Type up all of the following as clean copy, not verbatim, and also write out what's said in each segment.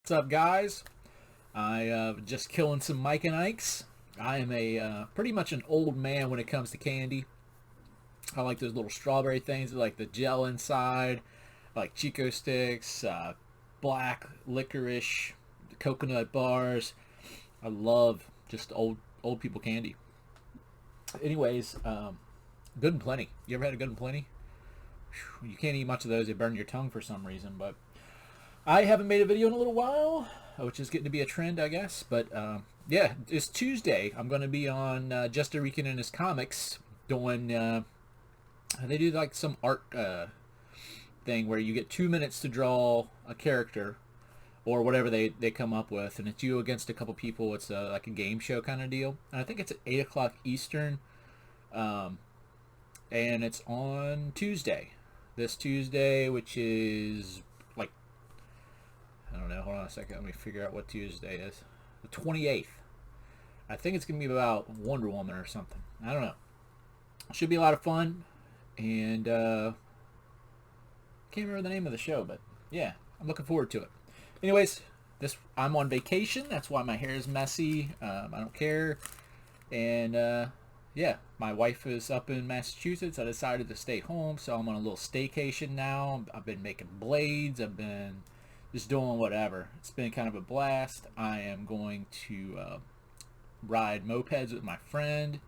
What's up, guys? I just killing some Mike and Ikes. I am a pretty much an old man when it comes to candy. I like those little strawberry things, like the gel inside, like Chico sticks, black licorice, coconut bars. I love just old people candy. Anyways, Good and Plenty. You ever had a Good and Plenty? Whew, you can't eat much of those; they burn your tongue for some reason. But I haven't made a video in a little while, which is getting to be a trend, I guess. But yeah, it's Tuesday. I'm going to be on Just a Rican and His Comics doing. They do like some art thing where you get 2 minutes to draw a character or whatever they come up with, and it's you against a couple people. It's like a game show kind of deal. And I think it's at 8 o'clock Eastern, and it's on Tuesday. This Tuesday, which is like, I don't know. Hold on a second. Let me figure out what Tuesday is. The 28th. I think it's going to be about Wonder Woman or something. I don't know. Should be a lot of fun. And can't remember the name of the show, but yeah, I'm looking forward to it. Anyways, I'm on vacation. That's why my hair is messy. I don't care. And yeah, my wife is up in Massachusetts. I decided to stay home, so I'm on a little staycation now. I've been making blades. I've been just doing whatever. It's been kind of a blast. I am going to ride mopeds with my friend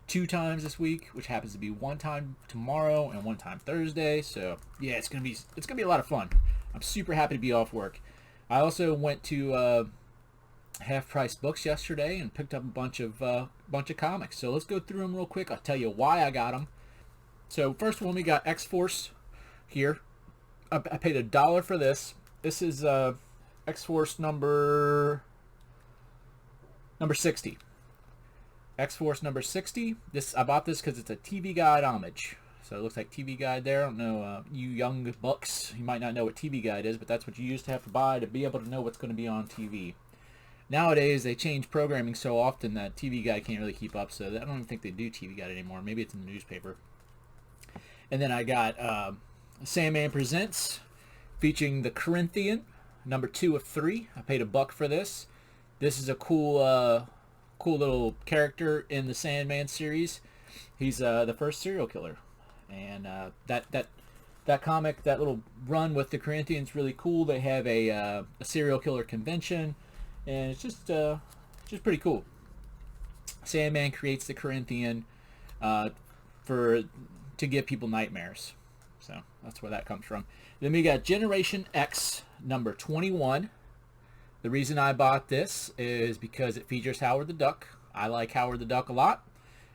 2 times this week, which happens to be 1 time tomorrow and 1 time Thursday. So yeah, it's gonna be a lot of fun. I'm super happy to be off work. I also went to Half Price Books yesterday and picked up a bunch of comics. So let's go through them real quick. I'll tell you why I got them. So first one, we got X-Force here. I paid $1 for this. This is X-Force number 60. X-Force number 60. I bought this because it's a TV Guide homage. So it looks like TV Guide there. I don't know, you young bucks, you might not know what TV Guide is, but that's what you used to have to buy to be able to know what's going to be on TV. Nowadays, they change programming so often that TV Guide can't really keep up, so I don't even think they do TV Guide anymore. Maybe it's in the newspaper. And then I got Sandman Presents, featuring the Corinthian, number 2 of 3. I paid $1 for this. This is a cool little character in the Sandman series. He's the first serial killer. And that comic, that little run with the Corinthians, really cool. They have a serial killer convention, and it's just pretty cool. Sandman creates the Corinthian to give people nightmares. So that's where that comes from. Then we got Generation X number 21. The reason I bought this is because it features Howard the Duck. I like Howard the Duck a lot,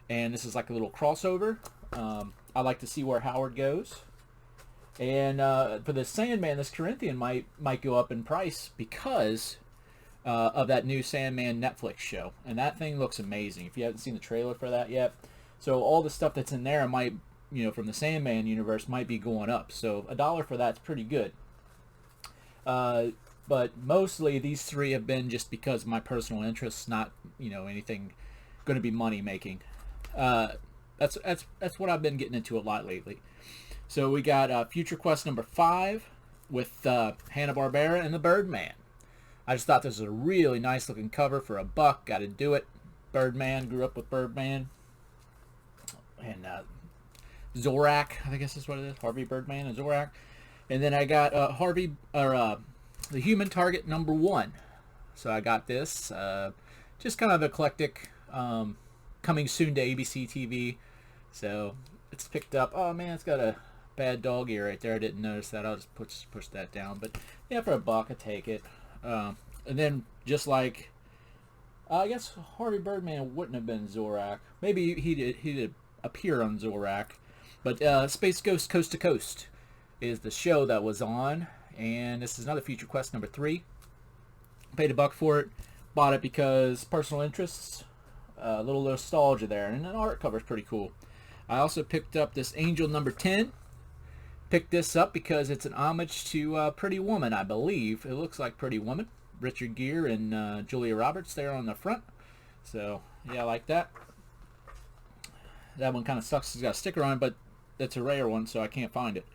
and this is like a little crossover. I like to see where Howard goes. And for the Sandman, this Corinthian might go up in price because of that new Sandman Netflix show. And that thing looks amazing. If you haven't seen the trailer for that yet. So all the stuff that's in there might, from the Sandman universe might be going up. So $1 for that's pretty good. But mostly these 3 have been just because of my personal interests, not, anything going to be money making. That's what I've been getting into a lot lately. So we got Future Quest number 5 with Hanna-Barbera and the Birdman. I just thought this was a really nice looking cover for $1. Got to do it. Birdman, grew up with Birdman. And Zorak, I guess is what it is. Harvey Birdman and Zorak. And then I got the Human Target number 1. So I got this. Just kind of eclectic. Coming soon to ABC TV. So it's picked up. Oh man, it's got a bad dog ear right there. I didn't notice that. I'll just push that down. But yeah, for $1, I take it. And then just like, I guess Harvey Birdman wouldn't have been Zorak. Maybe he did appear on Zorak. But Space Ghost Coast to Coast is the show that was on, and this is another Future Quest number 3. Paid $1 for it. Bought it because personal interests. A little nostalgia there, and the art cover is pretty cool. I also picked up this Angel number 10. Picked this up because it's an homage to Pretty Woman, I believe. It looks like Pretty Woman. Richard Gere and Julia Roberts there on the front. So, yeah, I like that. That one kind of sucks. It's got a sticker on it, but it's a rare one, so I can't find it.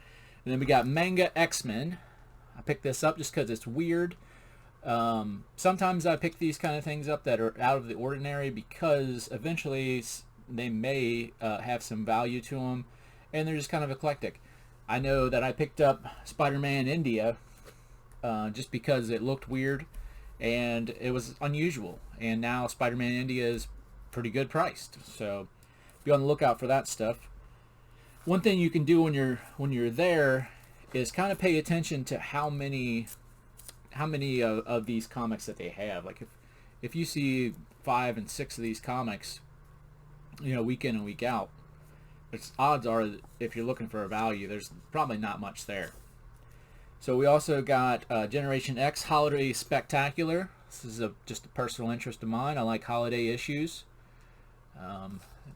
And then we got Manga X-Men. I picked this up just because it's weird. Sometimes I pick these kind of things up that are out of the ordinary because eventually they may have some value to them, and they're just kind of eclectic. I know that I picked up Spider-Man India just because it looked weird and it was unusual, and now Spider-Man India is pretty good priced, so be on the lookout for that stuff. One thing you can do when you're there is kind of pay attention to how many of these comics that they have. Like if you see 5 and 6 of these comics, you know, week in and week out, it's odds are that if you're looking for a value, there's probably not much there. So we also got Generation X Holiday Spectacular. This is just a personal interest of mine. I like holiday issues.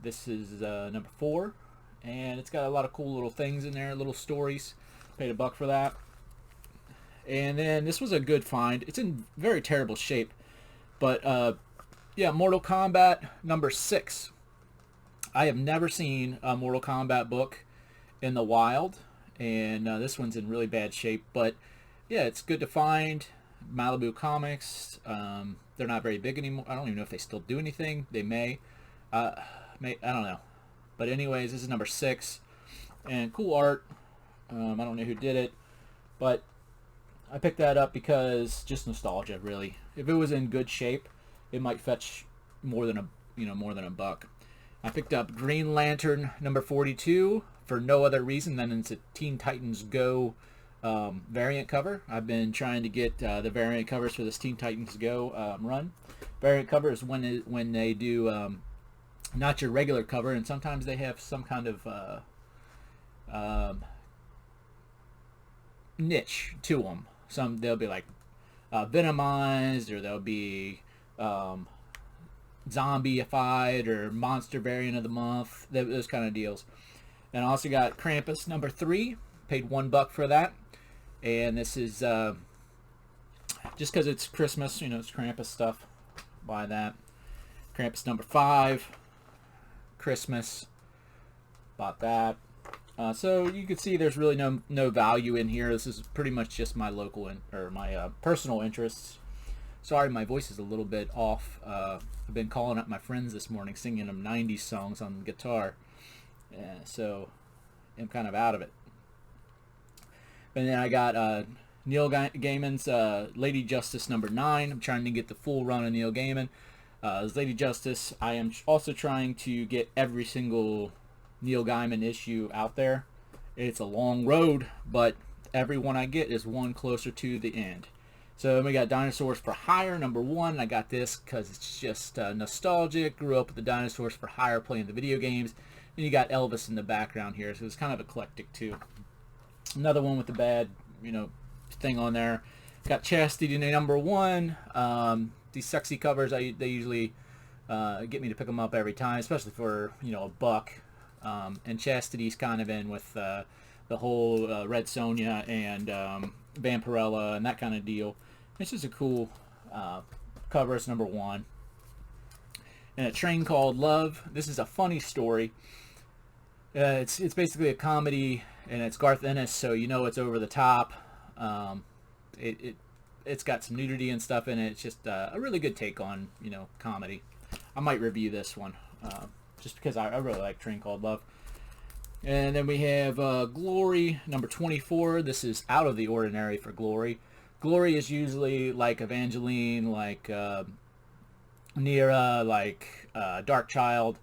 This is number 4, and it's got a lot of cool little things in there, little stories. Paid $1 for that. And then this was a good find. It's in very terrible shape, but yeah, Mortal Kombat number 6. I have never seen a Mortal Kombat book in the wild, and this one's in really bad shape, but yeah, it's good to find. Malibu Comics. They're not very big anymore. I don't even know if they still do anything. They may. I don't know. But anyways, this is number 6, and cool art. I don't know who did it, but I picked that up because just nostalgia, really. If it was in good shape, it might fetch more than $1. I picked up Green Lantern number 42 for no other reason than it's a Teen Titans Go variant cover. I've been trying to get the variant covers for this Teen Titans Go run. Variant cover is when they do not your regular cover, and sometimes they have some kind of niche to them. They'll be like Venomized, or they'll be Zombified, or Monster Variant of the Month, those kind of deals. And I also got Krampus number 3, paid $1 for that. And this is just because it's Christmas, you know, it's Krampus stuff. Buy that. Krampus number 5, Christmas, bought that. So you can see there's really no value in here. This is pretty much just my local or my personal interests. Sorry, my voice is a little bit off. I've been calling up my friends this morning, singing them 90s songs on guitar, so I'm kind of out of it. And then I got Neil Gaiman's Lady Justice number 9. I'm trying to get the full run of Neil Gaiman. As Lady Justice, I am also trying to get every single Neil Gaiman issue out there. It's a long road, but every one I get is one closer to the end. So we got Dinosaurs for Hire number 1. I got this because it's just nostalgic. Grew up with the Dinosaurs for Hire playing the video games. And you got Elvis in the background here, so it's kind of eclectic too. Another one with the bad, you know, thing on there. Got Chastity number 1. These sexy covers, they usually get me to pick them up every time, especially for, you know, $1. And Chastity's kind of in with the whole Red Sonja and Vampirella and that kind of deal. It's just a cool cover. It's number 1. And A Train Called Love. This is a funny story. It's basically a comedy, and it's Garth Ennis, so you know it's over the top. It's got some nudity and stuff in it. It's just a really good take on, you know, comedy. I might review this one just because I really like Train Called Love. And then we have Glory number 24. This is out of the ordinary for Glory. Glory is usually like Evangeline, like Nera, like Darkchild.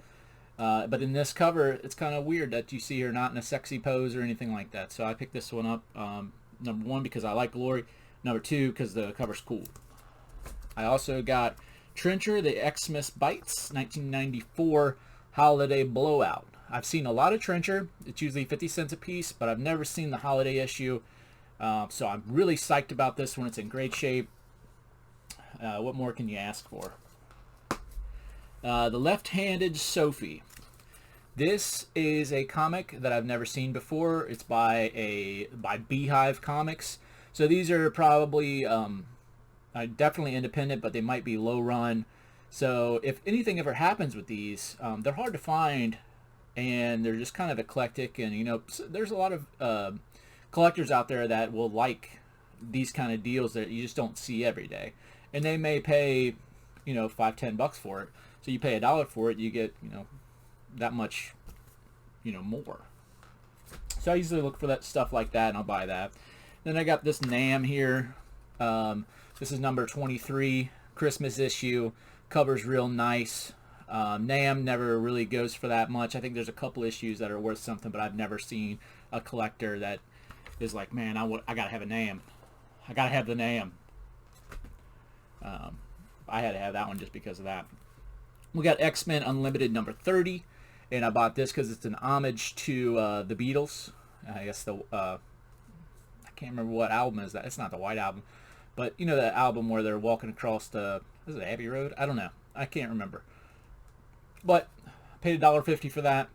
But in this cover, it's kind of weird that you see her not in a sexy pose or anything like that. So I picked this one up, number 1, because I like Glory. Number 2, because the cover's cool. I also got Trencher, the Xmas Bites, 1994 Holiday Blowout. I've seen a lot of Trencher. It's usually 50 cents a piece, but I've never seen the holiday issue. So I'm really psyched about this one. It's in great shape. What more can you ask for? The Left-Handed Sophie. This is a comic that I've never seen before. It's by Beehive Comics. So these are probably definitely independent, but they might be low run. So if anything ever happens with these, they're hard to find, and they're just kind of eclectic. And you know, there's a lot of collectors out there that will like these kind of deals that you just don't see every day. And they may pay, you know, $5-10 for it. So you pay $1 for it, you get, you know, that much, you know, more. So I usually look for that stuff like that, and I'll buy that. Then I got this NAMM here. This is number 23, Christmas issue. Cover's real nice. NAMM never really goes for that much. I think there's a couple issues that are worth something, but I've never seen a collector that is like, man, I gotta have a NAMM. I gotta have the NAMM. I had to have that one just because of that. We got X-Men Unlimited number 30, and I bought this because it's an homage to the Beatles. I guess I can't remember what album is that. It's not the White Album, but you know that album where they're walking across the, is it Abbey Road? I don't know. I can't remember. But I paid $1.50 for that.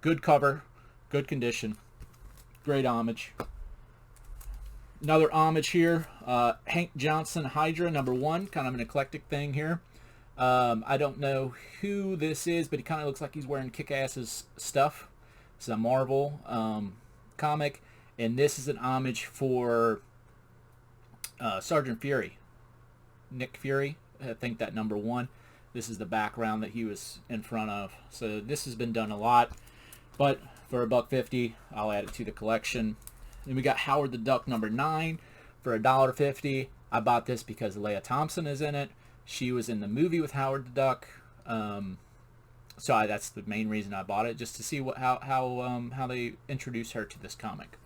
Good cover, good condition, great homage. Another homage here, Hank Johnson Hydra number 1, kind of an eclectic thing here. I don't know who this is, but he kind of looks like he's wearing Kick-Ass's stuff. It's a Marvel comic, and this is an homage for Sergeant Fury, Nick Fury. I think that number 1. This is the background that he was in front of. So this has been done a lot, but for $1.50, I'll add it to the collection. Then we got Howard the Duck number 9 for $1.50. I bought this because Leah Thompson is in it. She was in the movie with Howard the Duck, so that's the main reason I bought it, just to see how they introduce her to this comic.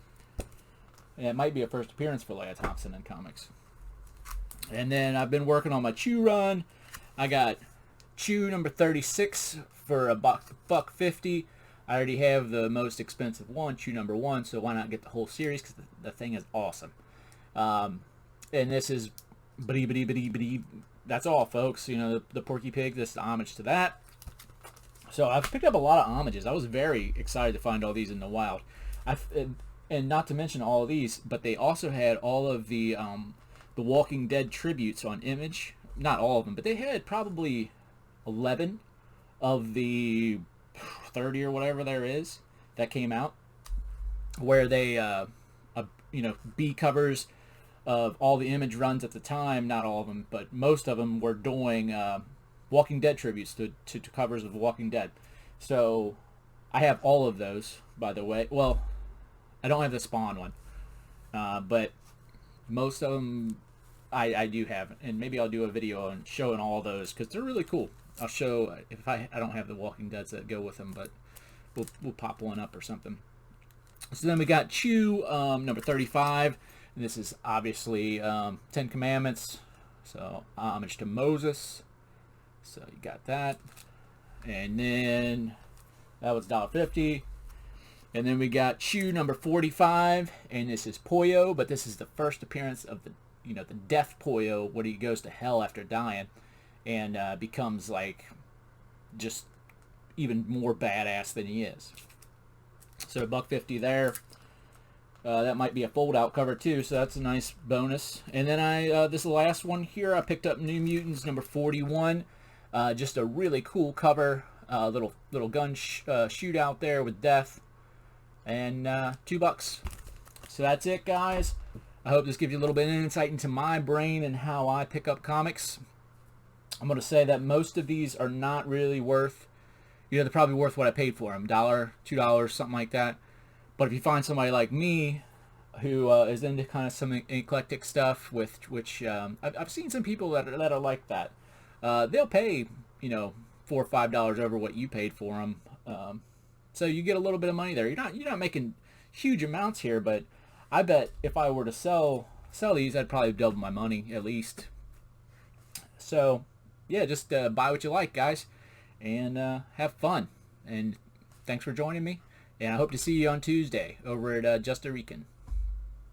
And it might be a first appearance for Leah Thompson in comics. And then I've been working on my Chew run. I got Chew number 36 for $1.50. I already have the most expensive one, Chew number 1, so why not get the whole series, because the thing is awesome. And this is that's all, folks. You know, the Porky Pig, this is homage to that. So I've picked up a lot of homages. I was very excited to find all these in the wild. And not to mention all of these, but they also had all of the Walking Dead tributes on Image. Not all of them, but they had probably 11 of the 30 or whatever there is that came out, where they you know, B covers of all the Image runs at the time. Not all of them, but most of them were doing Walking Dead tributes to covers of Walking Dead. So I have all of those, by the way. Well, I don't have the Spawn one, but most of them I do have, and maybe I'll do a video on showing all those, because they're really cool. I'll show, if I don't have the Walking Deads that go with them, but we'll pop one up or something. So then we got Chew number 35. And this is obviously 10 Commandments, so homage to Moses. So you got that, and then that was $1.50. And then we got Chew number 45, and this is Poyo, but this is the first appearance of the, you know, the Death Poyo, when he goes to hell after dying, and becomes like just even more badass than he is. So $1.50 there. That might be a fold-out cover too, so that's a nice bonus. And then this last one here, I picked up New Mutants number 41. Just a really cool cover, little gun shootout there with Death, and $2. So that's it, guys. I hope this gives you a little bit of insight into my brain and how I pick up comics. I'm going to say that most of these are not really worth, you know, they're probably worth what I paid for them, $1, $2, something like that. But if you find somebody like me who is into kind of some eclectic stuff, which I've seen some people that are like that, they'll pay, you know, $4 or $5 over what you paid for them. So you get a little bit of money there. You're not making huge amounts here, but I bet if I were to sell these, I'd probably double my money at least. So yeah, just buy what you like, guys, and have fun. And thanks for joining me. And I hope to see you on Tuesday over at Just a Rican.